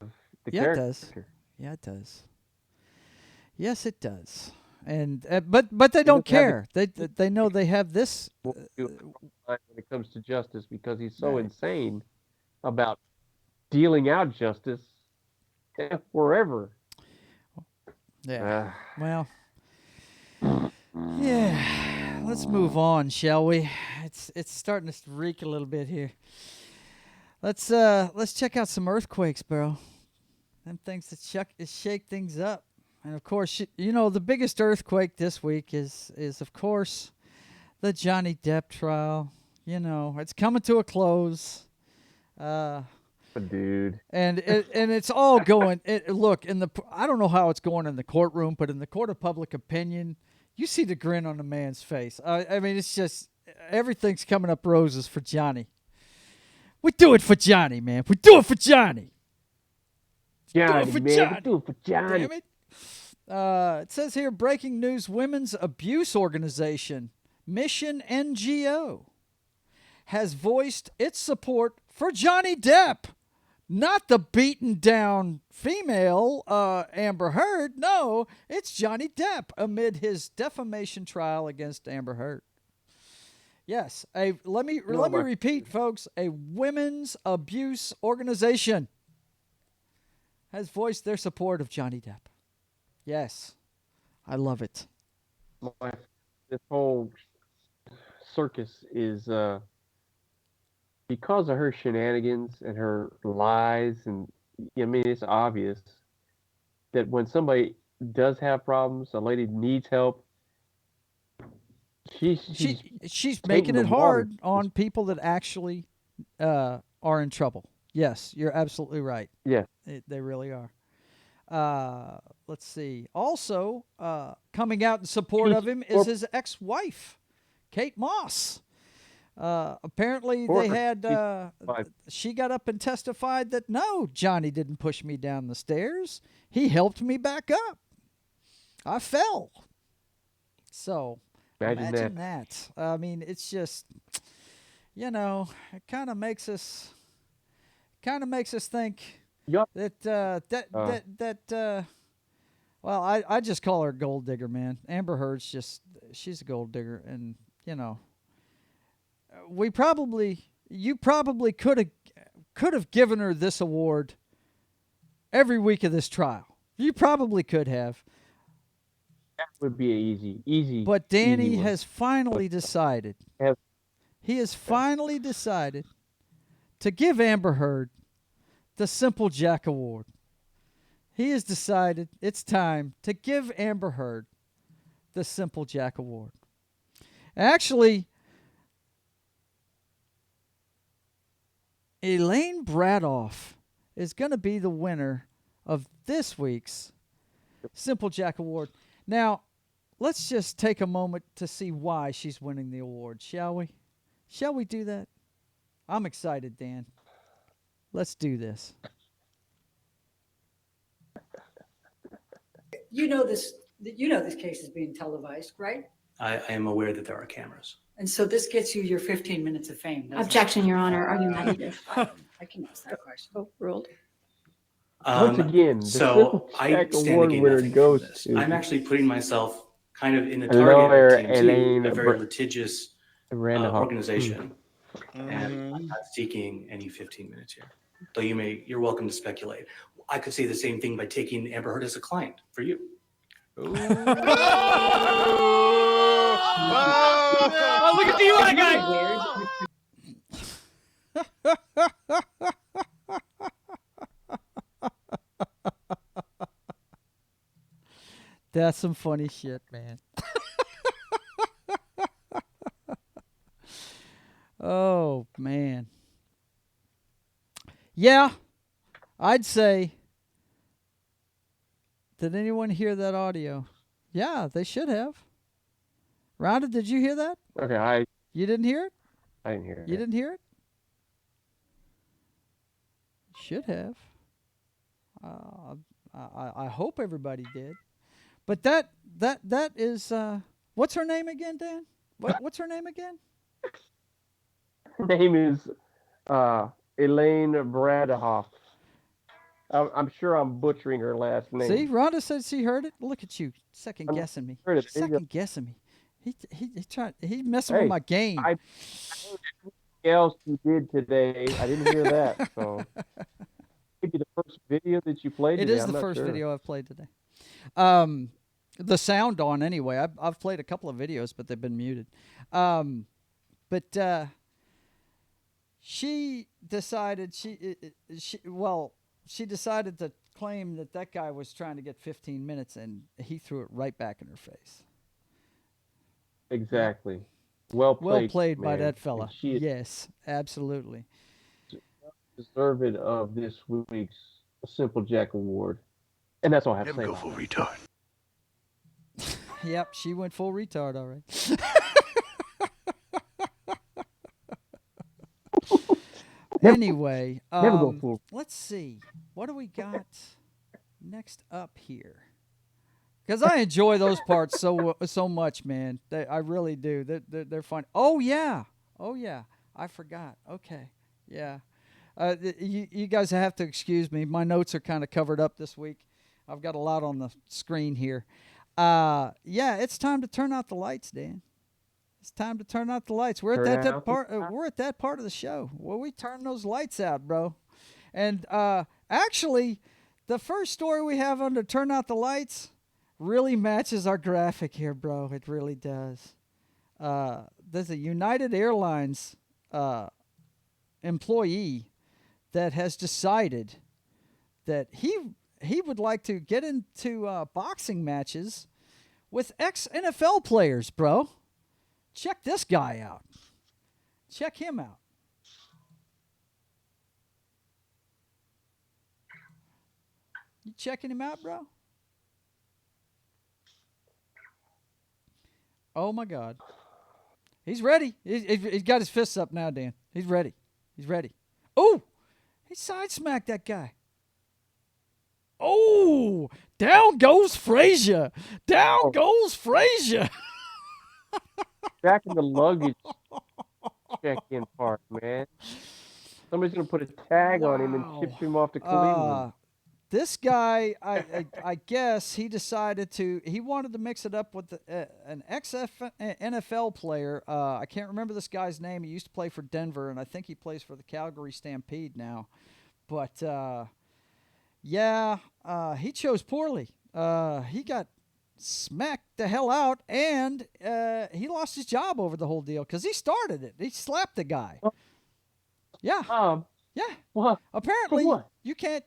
the Yeah, it does. character. Yeah, it does. Yes, it does. And but they He don't doesn't have care. They know they have this. when it comes to justice because he's so Right. insane about dealing out justice wherever. Yeah. Uh, Well. Yeah. Let's move on, shall we? It's starting to reek a little bit here. Let's check out some earthquakes, bro. Them things that shake things up. And of course, the biggest earthquake this week is of course the Johnny Depp trial. It's coming to a close. dude. And it's all going. Look, I don't know how it's going in the courtroom, but in the court of public opinion, you see the grin on the man's face. I mean, it's just everything's coming up roses for Johnny. We do it for Johnny, man. We do it for Johnny. Johnny, for man, Johnny. we do it for Johnny. Damn it. It says here, breaking news: women's abuse organization Mission NGO has voiced its support for Johnny Depp. Not the beaten down female Amber Heard. No, it's Johnny Depp amid his defamation trial against Amber Heard. Yes, let me repeat, folks. A women's abuse organization has voiced their support of Johnny Depp. Yes, I love it. This whole circus is because of her shenanigans and her lies, and I mean it's obvious that when somebody does have problems, a lady needs help. She's taking making the it water. hard on people that actually are in trouble. Yes, you're absolutely right. Yeah, They really are. Let's see. Also, coming out in support of him is his ex-wife, Kate Moss. Apparently, they had. She got up and testified that no, Johnny didn't push me down the stairs. He helped me back up. I fell. So imagine that. I mean, it's just, it kind of makes us think that well, I just call her a gold digger, man. Amber Heard's she's a gold digger, and you probably could have given her this award every week of this trial. You probably could have. That would be easy. But Danny has finally decided. He has finally decided to give Amber Heard the Simple Jack Award. He has decided it's time to give Amber Heard the Simple Jack Award. Actually, Elaine Bradoff is going to be the winner of this week's Simple Jack Award. Now, let's just take a moment to see why she's winning the award, shall we? Shall we do that? I'm excited, Dan. Let's do this. You know this case is being televised, right? I am aware that there are cameras. And so this gets you your 15 minutes of fame. Objection, Your Honor. Argumentative. I can ask that question. Oh, ruled. Once again, so I stand to gain nothing from this. I'm actually putting myself kind of in the target of TMZ, a very litigious organization, and I'm not seeking any 15 minutes here. Though you're welcome to speculate. I could say the same thing by taking Amber Heard as a client for you. Oh, look at you, guy! That's some funny shit, man. Oh, man. Yeah, I'd say. Did anyone hear that audio? Yeah, they should have. Rhonda, did you hear that? Okay, You didn't hear it? I didn't hear it. You didn't hear it? Should have. I hope everybody did. But that is what's her name again, Dan? What's her name again? Her name is Elaine Bradoff. I'm sure I'm butchering her last name. See, Rhonda said she heard it. Look at you, second guessing me. Second guessing me. He messing with my game. I else you did today. I didn't hear that. So maybe the first video that you played today. It is the first video I've played today. The sound on anyway. I've played a couple of videos, but they've been muted. But she decided she decided to claim that guy was trying to get 15 minutes, and he threw it right back in her face. Exactly. Well played by that fella. Yes, absolutely. Deserving of this week's Simple Jack Award. And that's all I have to say. Go full retard. Yep, she went full retard, all right. Anyway, let's see. What do we got next up here? Because I enjoy those parts so much, man. I really do. They're fun. Oh yeah. I forgot. Okay. Yeah. You guys have to excuse me. My notes are kind of covered up this week. I've got a lot on the screen here. Yeah, it's time to turn out the lights, Dan. It's time to turn out the lights. We're at that part. We're at that part of the show where we turn those lights out, bro. And actually, the first story we have under "Turn Out the Lights" really matches our graphic here, bro. It really does. There's a United Airlines employee that has decided that he would like to get into boxing matches with ex-NFL players, bro. Check this guy out. Check him out. You checking him out, bro? Oh my God. He's ready. He's got his fists up now, Dan. He's ready. He's ready. Oh, he side smacked that guy. Oh, down goes Frazier. Down goes Frazier. Back in the luggage check-in part, man. Somebody's gonna put a tag on him and ship him off to Cleveland. This guy, I guess he decided he wanted to mix it up with an ex-NFL player. I can't remember this guy's name. He used to play for Denver, and I think he plays for the Calgary Stampede now. But, he chose poorly. He got smacked the hell out, and he lost his job over the whole deal because he started it. He slapped the guy. Yeah. Yeah. What? Apparently, what? You can't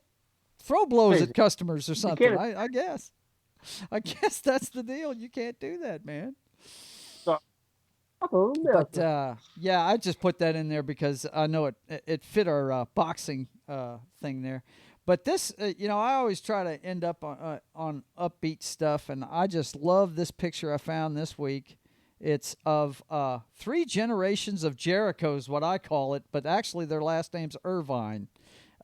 throw blows at customers or something. I guess. I guess that's the deal. You can't do that, man. But I just put that in there because I know it fit our boxing thing there. But this, I always try to end up on upbeat stuff, and I just love this picture I found this week. It's of 3 generations of Jericho is what I call it, but actually their last name's Irvine.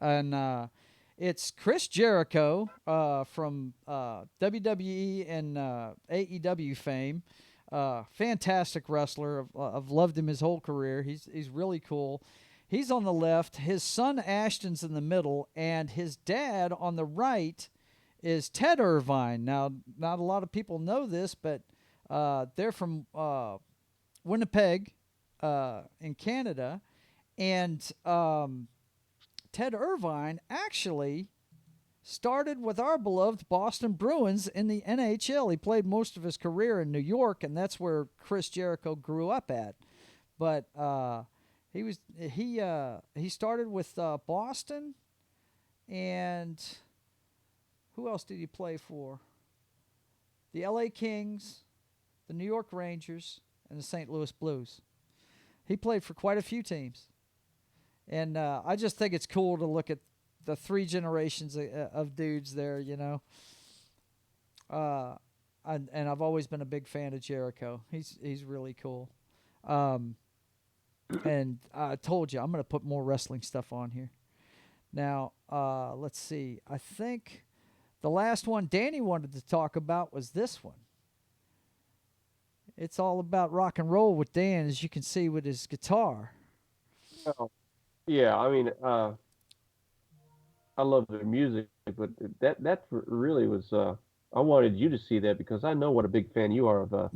And it's Chris Jericho from WWE and AEW fame. Fantastic wrestler. I've loved him his whole career. He's really cool. He's on the left. His son Ashton's in the middle, and his dad on the right is Ted Irvine. Now, not a lot of people know this, but they're from Winnipeg in Canada, and Ted Irvine actually started with our beloved Boston Bruins in the NHL. He played most of his career in New York, and that's where Chris Jericho grew up at. But he started with Boston, and who else did he play for? The LA Kings, the New York Rangers, and the St. Louis Blues. He played for quite a few teams. And I just think it's cool to look at the 3 generations of dudes there, and I've always been a big fan of Jericho. He's really cool. And I told you, I'm going to put more wrestling stuff on here. Now, let's see. I think the last one Danny wanted to talk about was this one. It's all about rock and roll with Dan, as you can see with his guitar. Oh, yeah, I mean, I love their music, but that really was. I wanted you to see that because I know what a big fan you are of the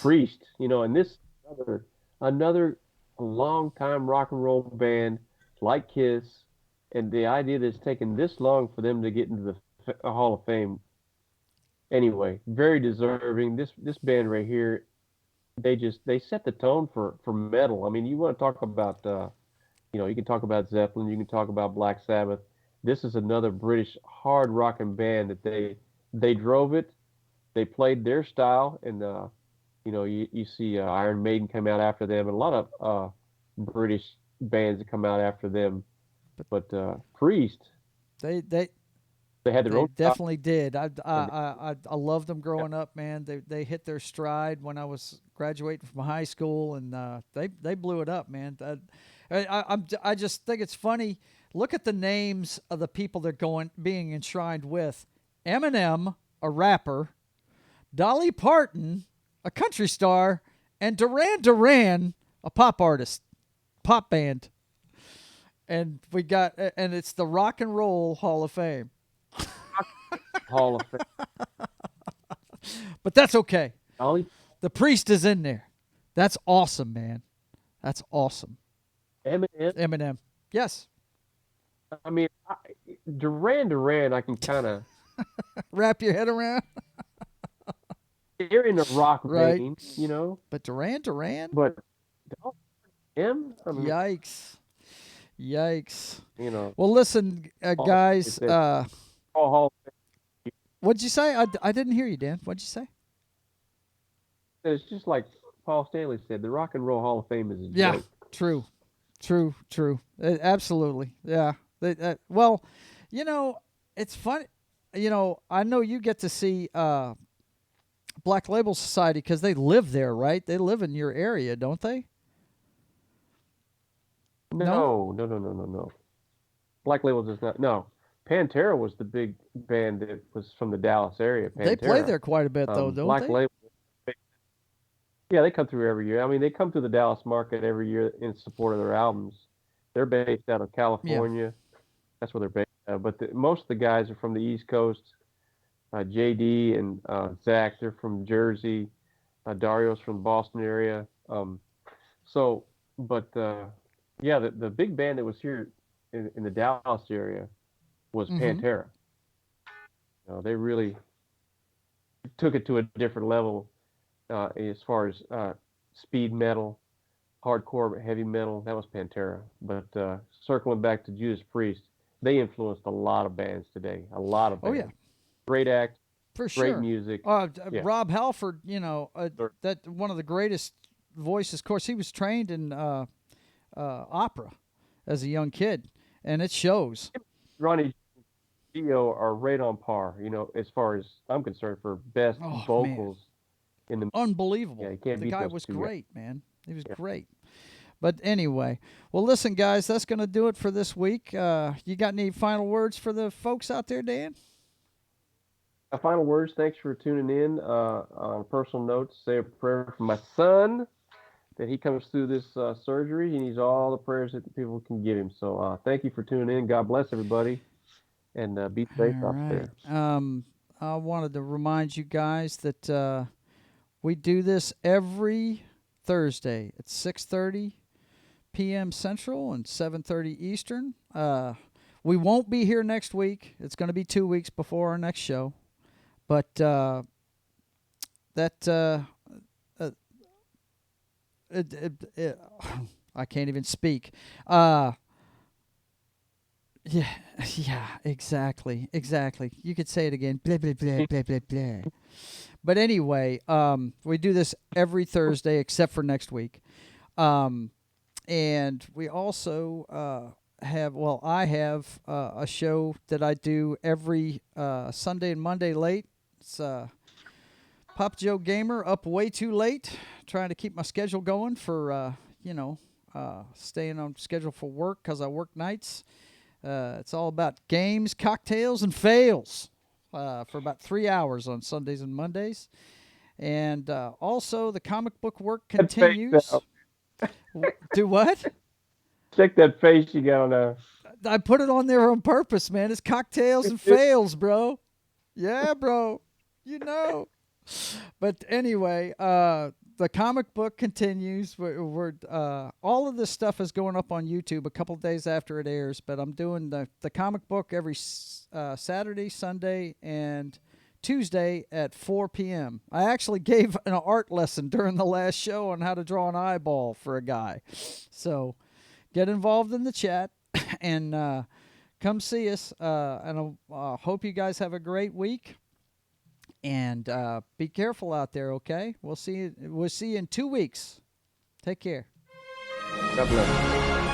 Priest. And this another long-time rock and roll band like Kiss, and the idea that it's taken this long for them to get into the Hall of Fame. Anyway, very deserving. This band right here, they set the tone for metal. I mean, you want to talk about you can talk about Zeppelin, you can talk about Black Sabbath. This is another British hard rocking band that they drove it. They played their style, and you see Iron Maiden come out after them, and a lot of British bands that come out after them. But Priest, they had their own definitely did. I loved them growing up, man. They hit their stride when I was graduating from high school, and they blew it up, man. I just think it's funny. Look at the names of the people they're being enshrined with: Eminem, a rapper; Dolly Parton, a country star; and Duran Duran, a pop artist, pop band. And and it's the Rock and Roll Hall of Fame. Hall of Fame. But that's okay. Dolly? The Priest is in there. That's awesome, man. That's awesome. Eminem. Yes. I mean, Duran Duran, I can kind of wrap your head around. They're in the rock right. vein, But Duran Duran? But him? I mean, Yikes. Well, listen, guys. What'd you say? I didn't hear you, Dan. What'd you say? It's just like Paul Stanley said, the Rock and Roll Hall of Fame is a joke. True. Absolutely. Yeah. Well, it's funny. I know you get to see Black Label Society because they live there, right? They live in your area, don't they? No. Black Label does not. No, Pantera was the big band that was from the Dallas area. Pantera. They play there quite a bit, though, don't Black they? Label. Yeah, they come through every year. I mean, they come to the Dallas market every year in support of their albums. They're based out of California. Yeah. That's where they're based. But most of the guys are from the East Coast. JD and Zach, they're from Jersey. Dario's from the Boston area. Yeah, the big band that was here in the Dallas area was Pantera. They really took it to a different level as far as speed metal, hardcore, heavy metal. That was Pantera. But circling back to Judas Priest, they influenced a lot of bands today. A lot of bands. Oh, yeah. Great act. For sure. Great music. Yeah. Rob Halford, that one of the greatest voices. Of course, he was trained in opera as a young kid, and it shows. Ronnie Dio are right on par, as far as I'm concerned, for best vocals in the unbelievable. Yeah, you can't the beat guy those was two great, man. He was great. But anyway, well, listen, guys, that's going to do it for this week. You got any final words for the folks out there, Dan? Final words. Thanks for tuning in. On a personal note, say a prayer for my son that he comes through this surgery. He needs all the prayers that people can give him. So thank you for tuning in. God bless everybody, and be safe out there. I wanted to remind you guys that we do this every Thursday at 6:30 p.m. Central and 7:30 Eastern. We won't be here next week. It's going to be 2 weeks before our next show. But I can't even speak. Yeah, exactly. You could say it again. Blah, blah, blah, blah, blah, blah. But anyway, we do this every Thursday except for next week. And we also I have a show that I do every Sunday and Monday late. It's Pop Joe Gamer, up way too late, trying to keep my schedule going for, staying on schedule for work because I work nights. It's all about games, cocktails, and fails for about 3 hours on Sundays and Mondays. And also the comic book work continues. Do what? Check that face you got on there. I put it on there on purpose, man. It's cocktails and fails, bro. Yeah, bro. But anyway, the comic book continues. We're all of this stuff is going up on YouTube a couple of days after it airs. But I'm doing the comic book every Saturday, Sunday, and Tuesday at 4 p.m. I actually gave an art lesson during the last show on how to draw an eyeball for a guy. So get involved in the chat and come see us. And I hope you guys have a great week. And be careful out there, okay? We'll see you in 2 weeks. Take care. God bless.